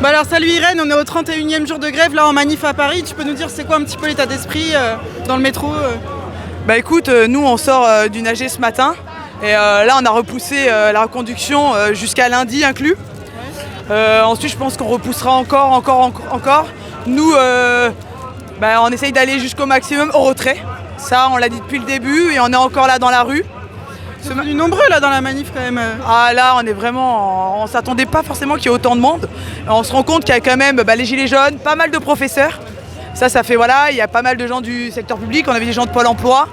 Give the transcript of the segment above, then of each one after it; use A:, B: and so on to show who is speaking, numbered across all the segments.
A: Bah alors salut Irène, on est au 31e jour de grève là en manif à Paris. Tu peux nous dire c'est quoi un petit peu l'état d'esprit dans le métro
B: Bah écoute, nous on sort d'une AG ce matin et là on a repoussé la reconduction jusqu'à lundi inclus. Ensuite je pense qu'on repoussera encore. Nous on essaye d'aller jusqu'au maximum au retrait. Ça on l'a dit depuis le début et on est encore là dans la rue.
A: C'est venu nombreux là dans la manif quand même.
B: Ah là on est vraiment, on s'attendait pas forcément qu'il y ait autant de monde. On se rend compte qu'il y a quand même les gilets jaunes, pas mal de professeurs. Ça fait voilà, il y a pas mal de gens du secteur public, on avait des gens de Pôle emploi.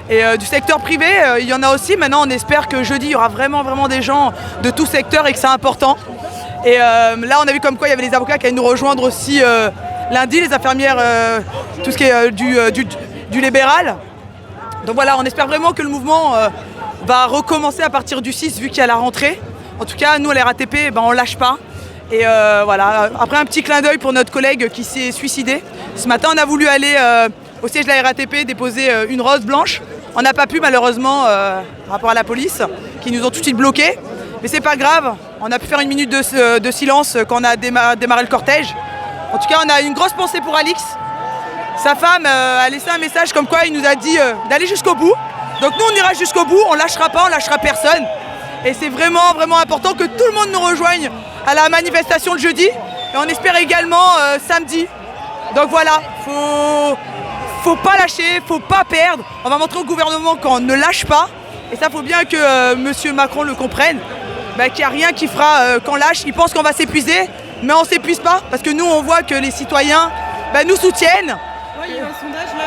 B: Et du secteur privé, il y en a aussi. Maintenant on espère que jeudi il y aura vraiment des gens de tout secteur et que c'est important. Et là on a vu comme quoi il y avait les avocats qui allaient nous rejoindre aussi lundi, les infirmières, tout ce qui est du libéral. Donc voilà, on espère vraiment que le mouvement va recommencer à partir du 6 vu qu'il y a la rentrée. En tout cas, nous, à la RATP, on lâche pas. Et voilà, après un petit clin d'œil pour notre collègue qui s'est suicidé. Ce matin, on a voulu aller au siège de la RATP déposer une rose blanche. On n'a pas pu malheureusement, par rapport à la police, qui nous ont tout de suite bloqués. Mais c'est pas grave, on a pu faire une minute de silence quand on a démarré le cortège. En tout cas, on a une grosse pensée pour Alix. Sa femme a laissé un message comme quoi il nous a dit d'aller jusqu'au bout. Donc nous on ira jusqu'au bout, on lâchera pas, on lâchera personne. Et c'est vraiment important que tout le monde nous rejoigne à la manifestation de jeudi. Et on espère également samedi. Donc voilà, faut pas lâcher, faut pas perdre. On va montrer au gouvernement qu'on ne lâche pas. Et ça faut bien que monsieur Macron le comprenne. Qu'il n'y a rien qui fera qu'on lâche. Il pense qu'on va s'épuiser, mais on s'épuise pas. Parce que nous on voit que les citoyens nous soutiennent.
A: Ouais, il y a un sondage là.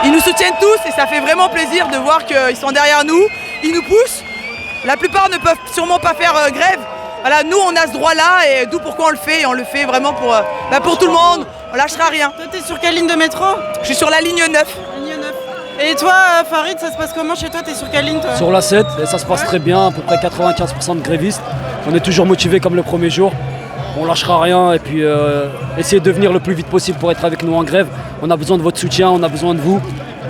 B: Ils nous soutiennent tous et ça fait vraiment plaisir de voir qu'ils sont derrière nous, ils nous poussent. La plupart ne peuvent sûrement pas faire grève. Voilà, nous on a ce droit-là et d'où pourquoi on le fait. Et on le fait vraiment pour tout le monde, on lâchera rien.
A: Toi t'es sur quelle ligne de métro?
B: Je suis sur la ligne 9.
A: Ligne 9. Et toi Farid, ça se passe comment chez toi? T'es sur quelle ligne toi?
C: Sur la 7 et ça se passe très bien, à peu près 95% de grévistes. On est toujours motivés comme le premier jour. On lâchera rien et puis essayez de venir le plus vite possible pour être avec nous en grève. On a besoin de votre soutien, on a besoin de vous.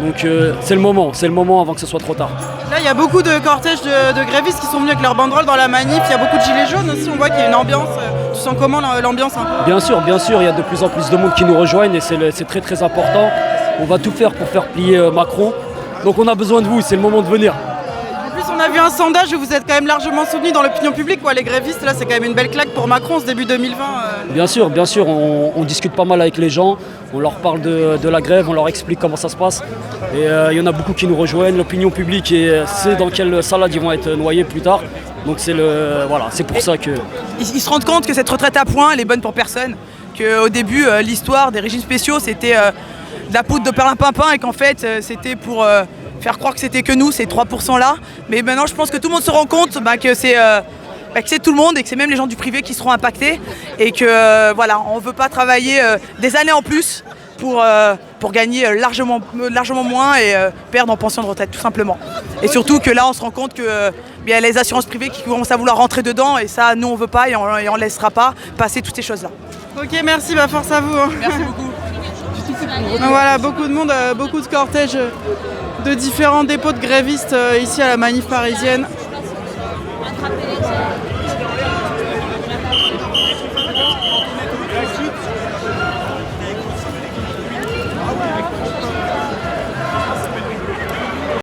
C: Donc c'est le moment avant que ce soit trop tard.
A: Là il y a beaucoup de cortèges de grévistes qui sont venus avec leurs banderoles dans la manif. Il y a beaucoup de gilets jaunes aussi, on voit qu'il y a une ambiance. Tu sens comment l'ambiance un peu?
C: Bien sûr, il y a de plus en plus de monde qui nous rejoignent et c'est très important. On va tout faire pour faire plier Macron. Donc on a besoin de vous, c'est le moment de venir.
A: En plus on a vu un sondage où vous êtes quand même largement soutenus dans l'opinion publique. Les grévistes, là c'est quand même une belle claque pour Macron ce début 2020.
C: Bien sûr, on discute pas mal avec les gens, on leur parle de la grève, on leur explique comment ça se passe. Et il y en a beaucoup qui nous rejoignent, l'opinion publique sait dans quelle salade ils vont être noyés plus tard. Donc c'est pour ça que...
B: Ils se rendent compte que cette retraite à points, elle est bonne pour personne. Qu'au début, l'histoire des régimes spéciaux, c'était de la poudre de perlimpinpin et qu'en fait, c'était pour... faire croire que c'était que nous, ces 3% là. Mais maintenant, je pense que tout le monde se rend compte que c'est tout le monde et que c'est même les gens du privé qui seront impactés. Et que on ne veut pas travailler des années en plus pour gagner largement moins et perdre en pension de retraite, tout simplement. Et surtout que là, on se rend compte que y a les assurances privées qui commencent à vouloir rentrer dedans. Et ça, nous, on ne veut pas et on ne laissera pas passer toutes ces choses-là.
A: Ok, merci, force à vous.
B: Merci beaucoup.
A: Donc voilà, beaucoup de monde, beaucoup de cortèges de différents dépôts de grévistes ici à la manif parisienne.